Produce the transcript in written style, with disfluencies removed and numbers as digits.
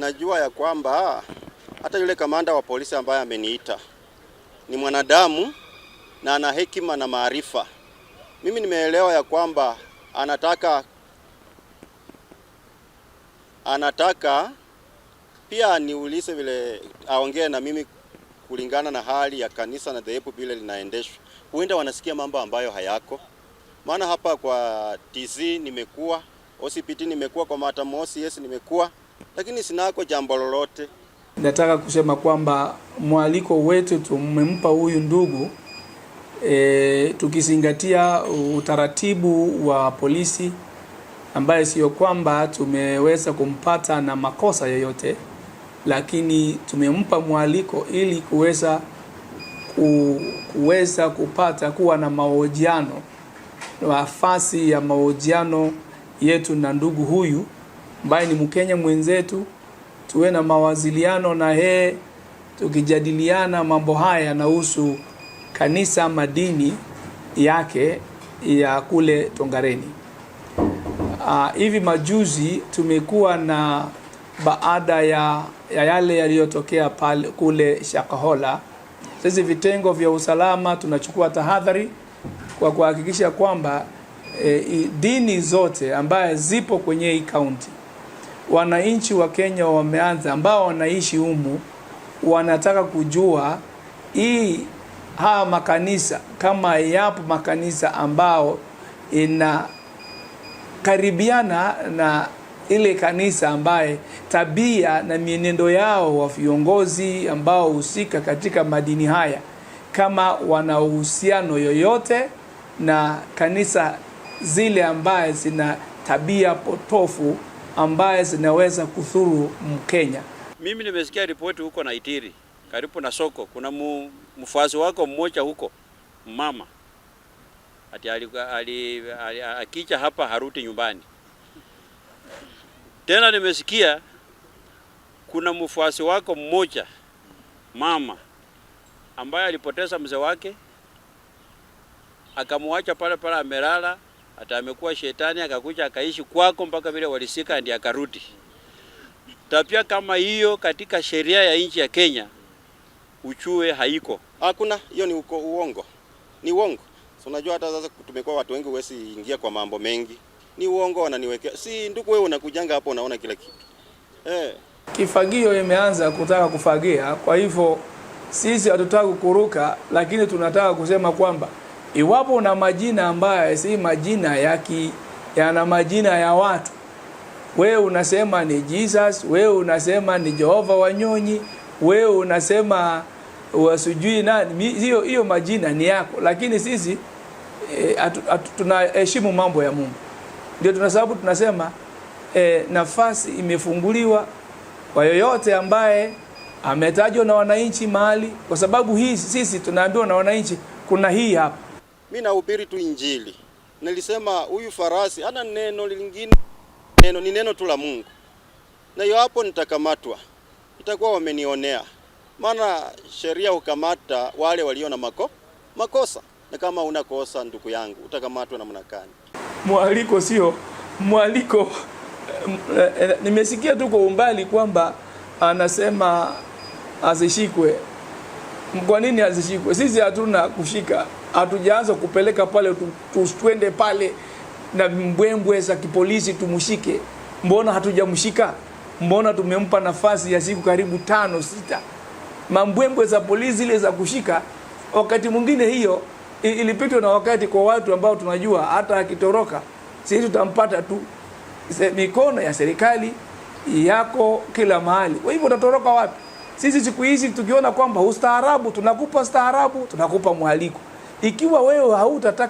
najua ya kwamba hata yule kamanda wa polisi ambaye ameniita ni mwanadamu na ana hekima na maarifa. Mimi nimeelewa ya kwamba anataka pia niulize vile aongee na mimi kulingana na hali ya kanisa na dhehebu vile linaendeshwa. Huenda wanasikia mambo ambayo hayako. Maana hapa kwa TC nimekuwa, OCPT nimekuwa, kwa matamosi yes nimekuwa, lakini sinako jambo lolote. Nataka kusema kwamba mwaliko wetu tumempa huyu ndugu tukizingatia utaratibu wa polisi, ambaye sio kwamba tumeweza kumpata na makosa yoyote, lakini tumempa mwaliko ili kuweza kupata kuwa na mahojiano, nafasi ya mahojiano yetu na ndugu huyu ambaye ni Mkenya mwenzetu, tuwe na mawasiliano na yeye tukijadiliana mambo haya yanahusu kanisa madini yake ya kule Tongareni. Hivi majuzi tumekuwa na baada ya yale yaliyotokea pale kule Shakahola. Sisi vitengo vya usalama tunachukua tahadhari kwa kuhakikisha kwamba dini zote ambaye zipo kwenye hii county, wananchi wa Kenya wameanza, ambao wanaishi humu wanataka kujua haya makanisa, kama yapo makanisa ambao inakaribiana na ile kanisa ambaye tabia na mienendo yao wa viongozi ambao husika katika madini haya, kama wana uhusiano yoyote na kanisa zile ambaye zina tabia potofu ambaye zinaweza kudhuru Mkenya. Mimi nimesikia ripoti huko na Itiri, karibu na soko, kuna mfuasi wako mmoja huko, mama ati akicha hapa haruti nyumbani. Tena nimesikia kuna mfuasi wako mmoja mama ambaye alipoteza mzee wake, akamwacha pale pale amelala, hata amekuwa shetani, akakuja akaishi kwako mpaka vile walisika ndiye akarudi. Tabia kama hiyo katika sheria ya nchi ya Kenya uchue haiko. Hakuna, hiyo ni uongo. Ni uongo. So unajua hata sasa tumekuwa watu wengi huwezi ingia kwa mambo mengi. Ni uongo wananiwekea. Si ndugu wewe unakujanga hapo unaona kila kitu. Kifagio imeanza kutaka kufagia, kwa hivyo sisi hatutaka kukuruka, lakini tunataka kusema kwamba iwapo una majina ambaye si majina yana majina ya watu, wewe unasema ni Jesus, wewe unasema ni Jehova Wanyonyi, wewe unasema wasujui nani, hiyo majina ni yako, lakini sisi tunaheshimu mambo ya Mungu. Ndio tunasababu tunasema nafasi imefunguliwa kwa yoyote ambaye ametajwa na wananchi mahali, kwa sababu hii sisi tunaambiwa na wananchi kuna hii hapa. Mimi nahubiri tu Injili. Nilisema huyu farasi hana neno lingine, ni neno tu la Mungu. Na hiyo hapo nitakamatwa, itakuwa wamenionea. Maana sheria hukamata wale walio na makosa. Na kama una kosa ndugu yangu, utakamatwa namna gani? Mwaliko sio mwaliko. Nimesikia tu kwa umbali kwamba anasema azishikwe. Kwa nini azishikwe? Sisi hatuna kushika. Hatujaanza kupeleka pale twende pale na mbwembwe za kipolisi tumushike. Mbona hatujamshika? Mbona tumempa nafasi ya siku karibu 5-6? Mambwembwe za polisi ile za kushika, wakati mwingine hiyo ilipitwa na wakati kwa watu ambao tunajua hata akitoroka sisi tutampata tu. Mikono ya serikali yako kila mahali. Kwa hivyo utatoroka wapi? Sisi siku hizi tukiona kwamba ustaarabu, tunakupa staarabu, tunakupa mwaliko. Ikiwa wewe hautataka